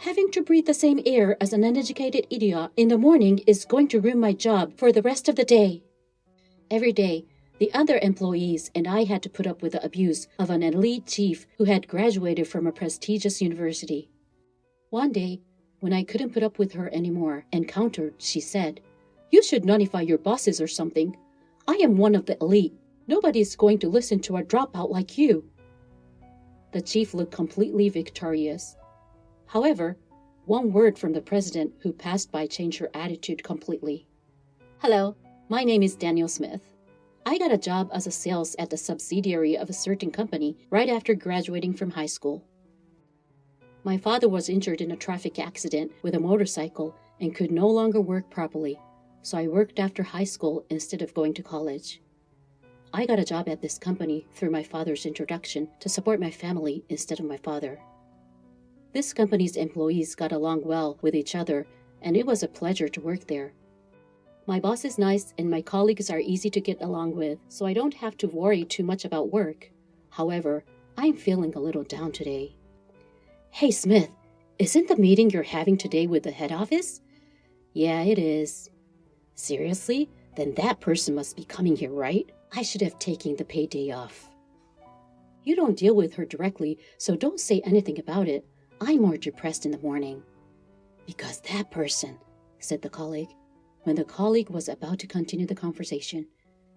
Having to breathe the same air as an uneducated idiot in the morning is going to ruin my job for the rest of the day. Every day, the other employees and I had to put up with the abuse of an elite chief who had graduated from a prestigious university. One day, when I couldn't put up with her anymore and countered, she said, "You should notify your bosses or something. I am one of the elite. Nobody is going to listen to a dropout like you." The chief looked completely victorious. However, one word from the president who passed by changed her attitude completely. "Hello, my name is Daniel Smith. I got a job as a sales at the subsidiary of a certain company right after graduating from high school. My father was injured in a traffic accident with a motorcycle and could no longer work properly, so I worked after high school instead of going to college. I got a job at this company through my father's introduction to support my family instead of my father. This company's employees got along well with each other, and it was a pleasure to work there. My boss is nice and my colleagues are easy to get along with, so I don't have to worry too much about work. However, I'm feeling a little down today." "Hey Smith, isn't the meeting you're having today with the head office?" "Yeah, it is." "Seriously? Then that person must be coming here, right? I should have taken the paid day off." "You don't deal with her directly, so don't say anything about it. I'm more depressed in the morning." "Because that person," said the colleague. When the colleague was about to continue the conversation,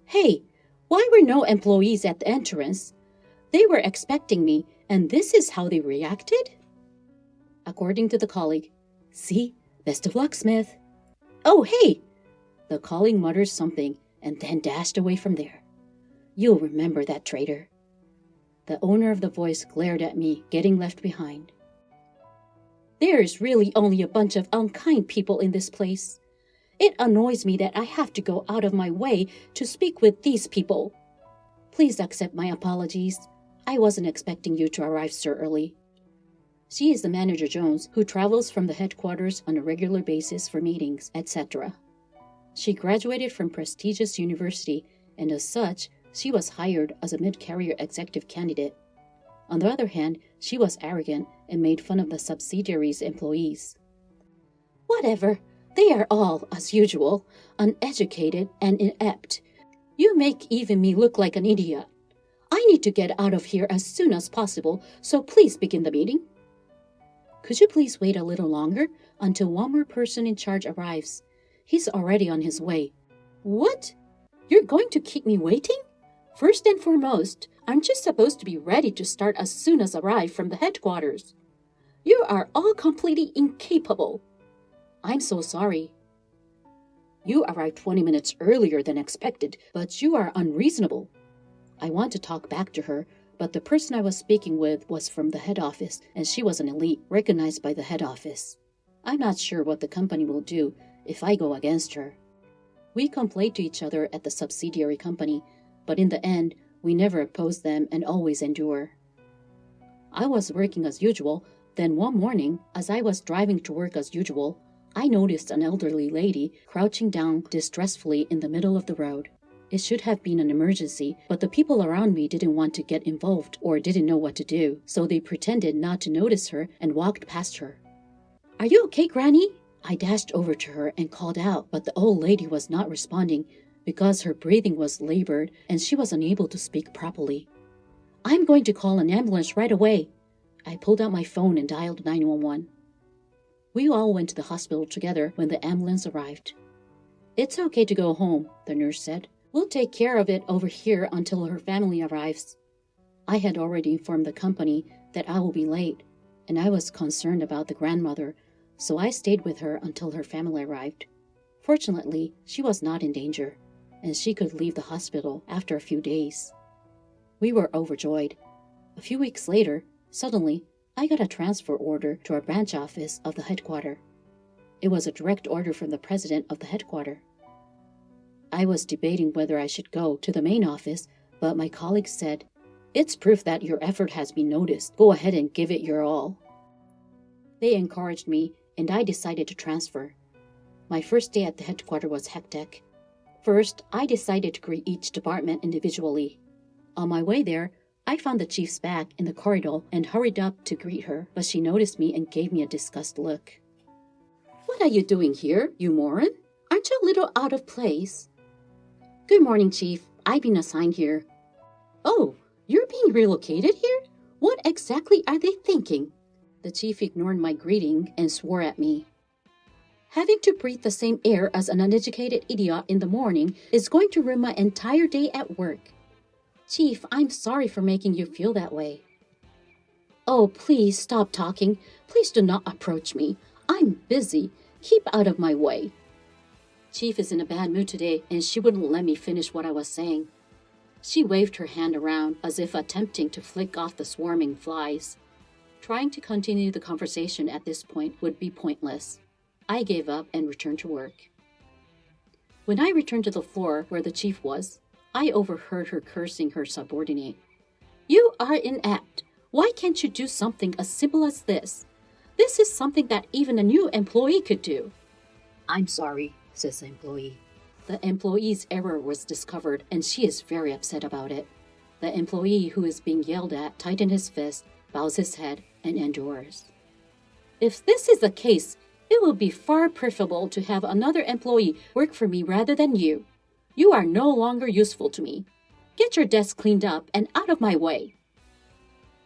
"Hey, why were no employees at the entrance? They were expecting me, and this is how they reacted?" According to the colleague, "See, best of luck, Smith." "Oh, hey!" The colleague muttered something and then dashed away from there. "You'll remember that traitor." The owner of the voice glared at me, getting left behind. "There is really only a bunch of unkind people in this place. It annoys me that I have to go out of my way to speak with these people. Please accept my apologies. I wasn't expecting you to arrive so early." She is the manager Jones, who travels from the headquarters on a regular basis for meetings, etc. She graduated from prestigious university, and as such, she was hired as a mid-career executive candidate. On the other hand, she was arrogant and made fun of the subsidiary's employees. "Whatever. They are all, as usual, uneducated and inept. You make even me look like an idiot. I need to get out of here as soon as possible, so please begin the meeting." "Could you please wait a little longer until one more person in charge arrives? He's already on his way." "What? You're going to keep me waiting? First and foremost, aren't you supposed to be ready to start as soon as arrive from the headquarters? You are all completely incapable." "I'm so sorry." "You arrived 20 minutes earlier than expected, but you are unreasonable." I want to talk back to her, but the person I was speaking with was from the head office, and she was an elite, recognized by the head office. I'm not sure what the company will do if I go against her. We complained to each other at the subsidiary company, but in the end, we never oppose them and always endure. I was working as usual, then one morning, as I was driving to work as usual, I noticed an elderly lady crouching down distressfully in the middle of the road. It should have been an emergency, but the people around me didn't want to get involved or didn't know what to do, so they pretended not to notice her and walked past her. "Are you okay, Granny?" I dashed over to her and called out, but the old lady was not responding because her breathing was labored and she was unable to speak properly. "I'm going to call an ambulance right away." I pulled out my phone and dialed 911. We all went to the hospital together when the ambulance arrived. "It's okay to go home," the nurse said. "We'll take care of it over here until her family arrives." I had already informed the company that I will be late, and I was concerned about the grandmother, so I stayed with her until her family arrived. Fortunately, she was not in danger, and she could leave the hospital after a few days. We were overjoyed. A few weeks later, suddenly, I got a transfer order to our branch office of the headquarters. It was a direct order from the president of the headquarters. I was debating whether I should go to the main office, but my colleagues said, "It's proof that your effort has been noticed. Go ahead and give it your all." They encouraged me, and I decided to transfer. My first day at the headquarters was hectic. First, I decided to greet each department individually. On my way there, I found the chief's bag in the corridor and hurried up to greet her, but she noticed me and gave me a disgusted look. What are you doing here, you moron? Aren't you a little out of place? Good morning, Chief. I've been assigned here. Oh, you're being relocated here? What exactly are they thinking? The chief ignored my greeting and swore at me. Having to breathe the same air as an uneducated idiot in the morning is going to ruin my entire day at work. Chief, I'm sorry for making you feel that way. Oh, please stop talking. Please do not approach me. I'm busy. Keep out of my way. Chief is in a bad mood today, and she wouldn't let me finish what I was saying. She waved her hand around as if attempting to flick off the swarming flies. Trying to continue the conversation at this point would be pointless. I gave up and returned to work. When I returned to the floor where the chief was, I overheard her cursing her subordinate. You are inept. Why can't you do something as simple as this? This is something that even a new employee could do. I'm sorry, says the employee. The employee's error was discovered and she is very upset about it. The employee who is being yelled at tightens his fist, bows his head, and endures. If this is the case, it will be far preferable to have another employee work for me rather than you. You are no longer useful to me. Get your desk cleaned up and out of my way.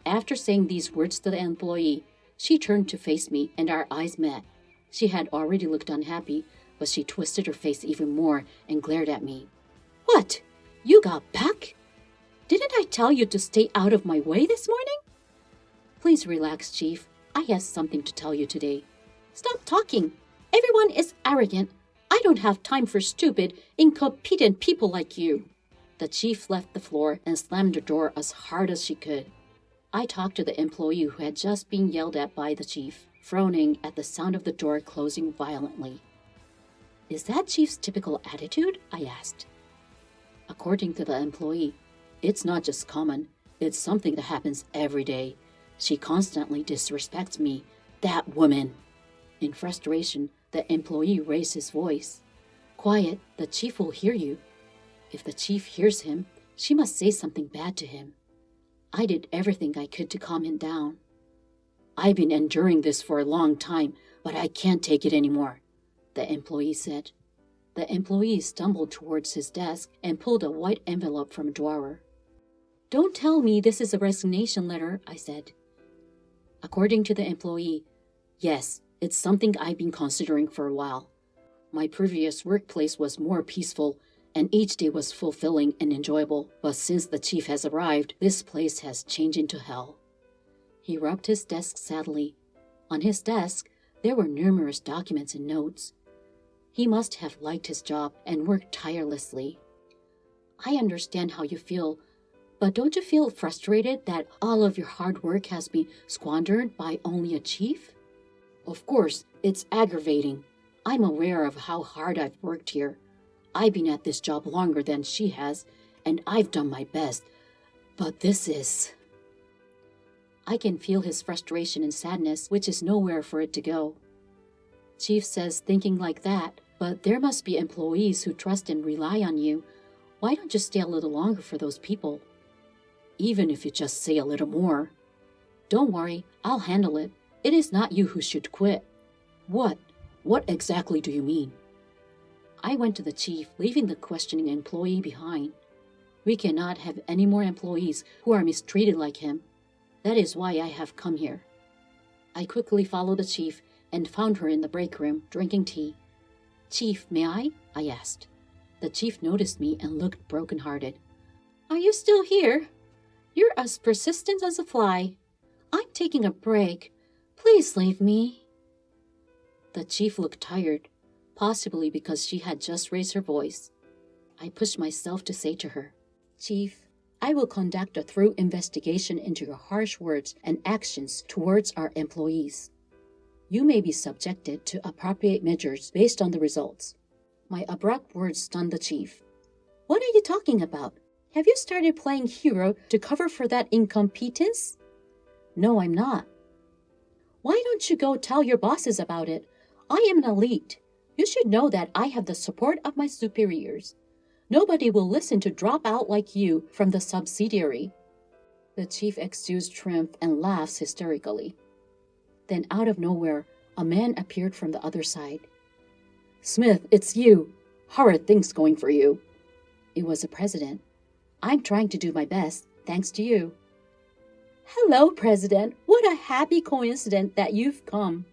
After saying these words to the employee, she turned to face me and our eyes met. She had already looked unhappy, but she twisted her face even more and glared at me. What? You got back? Didn't I tell you to stay out of my way this morning? Please relax, Chief. I have something to tell you today. Stop talking. Everyone is arrogant. I don't have time for stupid, incompetent people like you. The chief left the floor and slammed the door as hard as she could. I talked to the employee who had just been yelled at by the chief, frowning at the sound of the door closing violently. Is that chief's typical attitude? I asked. According to the employee, it's not just common. It's something that happens every day. She constantly disrespects me. That woman. In frustration, the employee raised his voice. Quiet, the chief will hear you. If the chief hears him, she must say something bad to him. I did everything I could to calm him down. I've been enduring this for a long time, but I can't take it anymore, the employee said. The employee stumbled towards his desk and pulled a white envelope from a drawer. Don't tell me this is a resignation letter, I said. According to the employee, yes, it's something I've been considering for a while. My previous workplace was more peaceful, and each day was fulfilling and enjoyable, but since the chief has arrived, this place has changed into hell. He rubbed his desk sadly. On his desk, there were numerous documents and notes. He must have liked his job and worked tirelessly. I understand how you feel, but don't you feel frustrated that all of your hard work has been squandered by only a chief? Of course, it's aggravating. I'm aware of how hard I've worked here. I've been at this job longer than she has, and I've done my best. But this is... I can feel his frustration and sadness, which is nowhere for it to go. Chief says thinking like that, but there must be employees who trust and rely on you. Why don't you stay a little longer for those people? Even if you just say a little more. Don't worry, I'll handle it. It is not you who should quit. What? What exactly do you mean? I went to the chief, leaving the questioning employee behind. We cannot have any more employees who are mistreated like him. That is why I have come here. I quickly followed the chief and found her in the break room drinking tea. Chief, may I? I asked. The chief noticed me and looked broken-hearted. Are you still here? You're as persistent as a fly. I'm taking a break. Please leave me. The chief looked tired, possibly because she had just raised her voice. I pushed myself to say to her, Chief, I will conduct a thorough investigation into your harsh words and actions towards our employees. You may be subjected to appropriate measures based on the results. My abrupt words stunned the chief. What are you talking about? Have you started playing hero to cover for that incompetence? No, I'm not. Why don't you go tell your bosses about it? I am an elite. You should know that I have the support of my superiors. Nobody will listen to drop out like you from the subsidiary. The chief exudes triumph and laughs hysterically. Then out of nowhere, a man appeared from the other side. "Smith, it's you. How are things going for you?" It was the president. "I'm trying to do my best, thanks to you." "Hello, President. What a happy coincidence that you've come."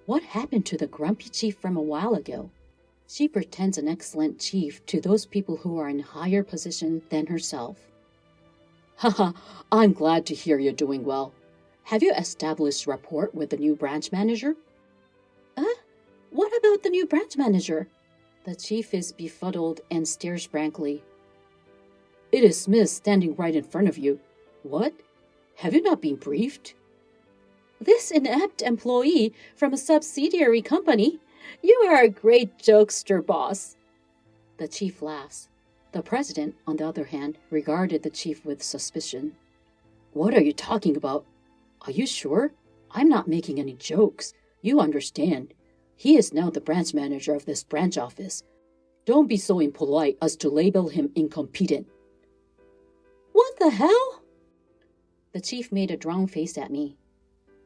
What happened to the grumpy chief from a while ago? She pretends an excellent chief to those people who are in higher position than herself. "Haha, I'm glad to hear you're doing well. Have you established rapport with the new branch manager?" What about the new branch manager?" The chief is befuddled and stares blankly. "It is Smith standing right in front of you. What? Have you not been briefed?" "This inept employee from a subsidiary company? You are a great jokester, boss." The chief laughs. The president, on the other hand, regarded the chief with suspicion. "What are you talking about? Are you sure? I'm not making any jokes. You understand. He is now the branch manager of this branch office. Don't be so impolite as to label him incompetent." "What the hell?" The chief made a drawn face at me.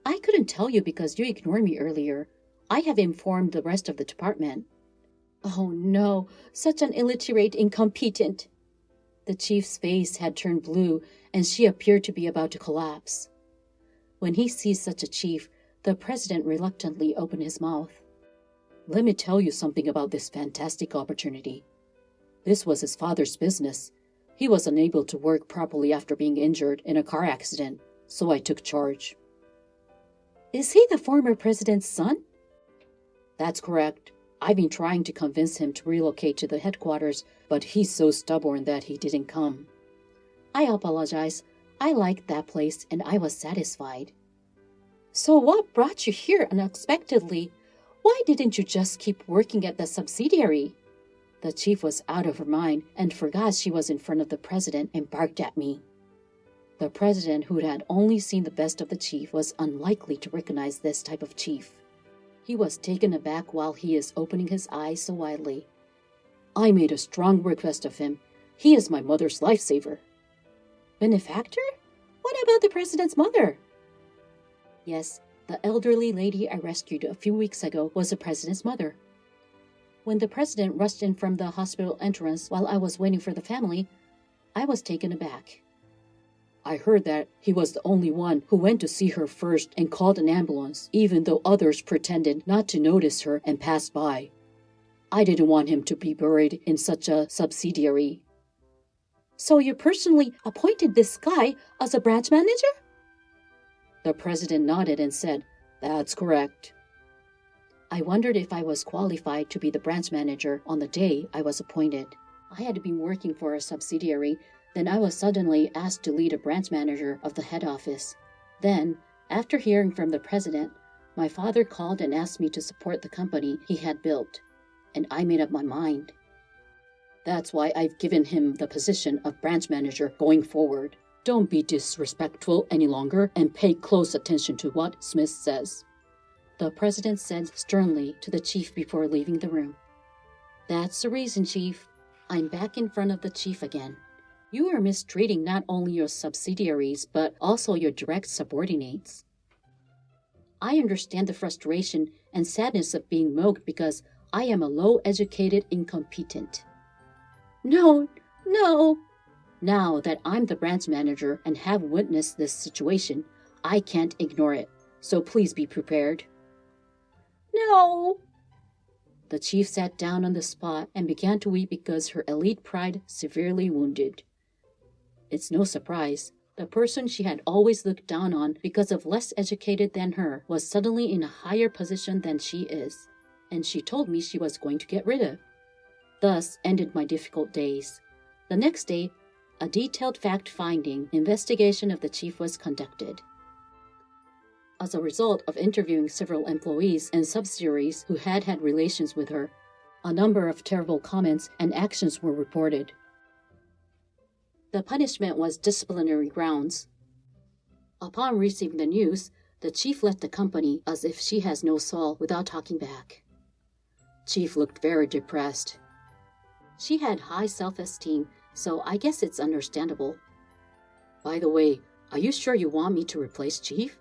"I couldn't tell you because you ignored me earlier. I have informed the rest of the department." Oh no, such an illiterate incompetent. The chief's face had turned blue, and she appeared to be about to collapse. When he sees such a chief, the president reluctantly opened his mouth. "Let me tell you something about this fantastic opportunity. This was his father's business. He was unable to work properly after being injured in a car accident, so I took charge." "Is he the former president's son?" "That's correct. I've been trying to convince him to relocate to the headquarters, but he's so stubborn that he didn't come." "I apologize. I liked that place and I was satisfied." "So what brought you here unexpectedly? Why didn't you just keep working at the subsidiary?" The chief was out of her mind and forgot she was in front of the president and barked at me. The president, who had only seen the best of the chief, was unlikely to recognize this type of chief. He was taken aback while he is opening his eyes so widely. "I made a strong request of him. He is my mother's lifesaver." "Benefactor? What about the president's mother?" "Yes, the elderly lady I rescued a few weeks ago was the president's mother." When the president rushed in from the hospital entrance while I was waiting for the family, I was taken aback. "I heard that he was the only one who went to see her first and called an ambulance, even though others pretended not to notice her and passed by. I didn't want him to be buried in such a subsidiary." "So you personally appointed this guy as a branch manager?" The president nodded and said, "That's correct." I wondered if I was qualified to be the branch manager on the day I was appointed. I had been working for a subsidiary. Then I was suddenly asked to lead a branch manager of the head office. Then, after hearing from the president, my father called and asked me to support the company he had built, and I made up my mind. That's why I've given him the position of branch manager going forward. Don't be disrespectful any longer and pay close attention to what Smith says," the president said sternly to the chief before leaving the room. "That's the reason, Chief. I'm back in front of the chief again. You are mistreating not only your subsidiaries, but also your direct subordinates. I understand the frustration and sadness of being mocked because I am a low-educated incompetent. No. Now that I'm the branch manager and have witnessed this situation, I can't ignore it, so please be prepared." "No." The chief sat down on the spot and began to weep because her elite pride severely wounded. It's no surprise. The person she had always looked down on because of less educated than her was suddenly in a higher position than she is, and she told me she was going to get rid of. Thus ended my difficult days. The next day, a detailed fact-finding investigation of the chief was conducted. As a result of interviewing several employees and subsidiaries who had had relations with her, a number of terrible comments and actions were reported. The punishment was disciplinary grounds. Upon receiving the news, the chief left the company as if she has no soul without talking back. Chief looked very depressed. She had high self-esteem, so I guess it's understandable. By the way, Are you sure you want me to replace Chief?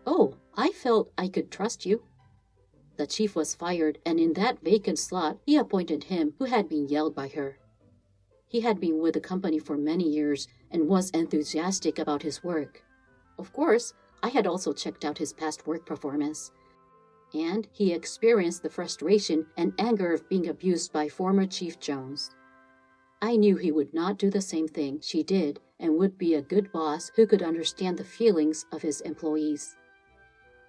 Oh, I felt I could trust you. The chief was fired, and in that vacant slot, he appointed him who had been yelled by her. He had been with the company for many years and was enthusiastic about his work. Of course, I had also checked out his past work performance, and he experienced the frustration and anger of being abused by former Chief Jones. I knew he would not do the same thing she did and would be a good boss who could understand the feelings of his employees.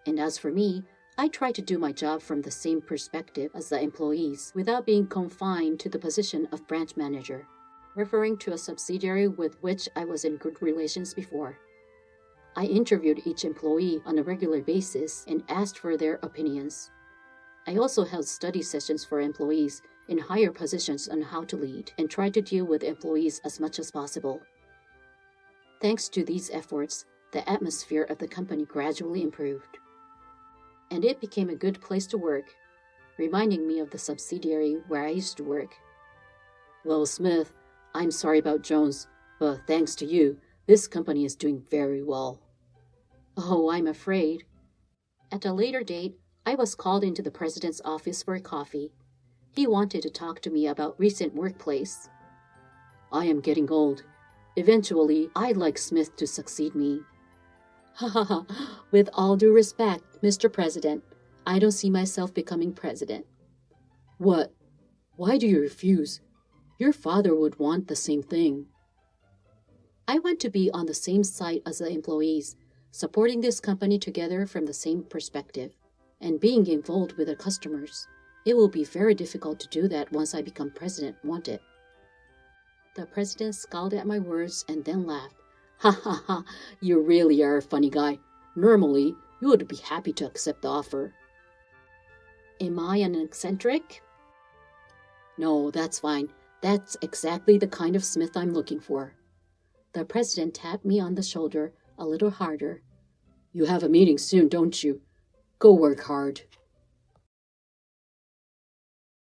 And as for me, I tried to do my job from the same perspective as the employees without being confined to the position of branch manager, referring to a subsidiary with which I was in good relations before. I interviewed each employee on a regular basis and asked for their opinions. I also held study sessions for employees in higher positions on how to lead and tried to deal with employees as much as possible. Thanks to these efforts, the atmosphere of the company gradually improved, and it became a good place to work, reminding me of the subsidiary where I used to work. Well, Smith, I'm sorry about Jones, but thanks to you, this company is doing very well. Oh, I'm afraid. At a later date, I was called into the president's office for a coffee. He wanted to talk to me about recent workplace. I am getting old. Eventually, I'd like Smith to succeed me. Ha ha ha. With all due respect, Mr. President, I don't see myself becoming president. What? Why do you refuse? Your father would want the same thing. I want to be on the same side as the employees, supporting this company together from the same perspective, and being involved with the customers. It will be very difficult to do that once I become president, won't it? The president scowled at my words and then laughed. Ha ha ha, you really are a funny guy. Normally, you would be happy to accept the offer. Am I an eccentric? No, that's fine. That's exactly the kind of Smith I'm looking for. The president tapped me on the shoulder a little harder. You have a meeting soon, don't you? Go work hard.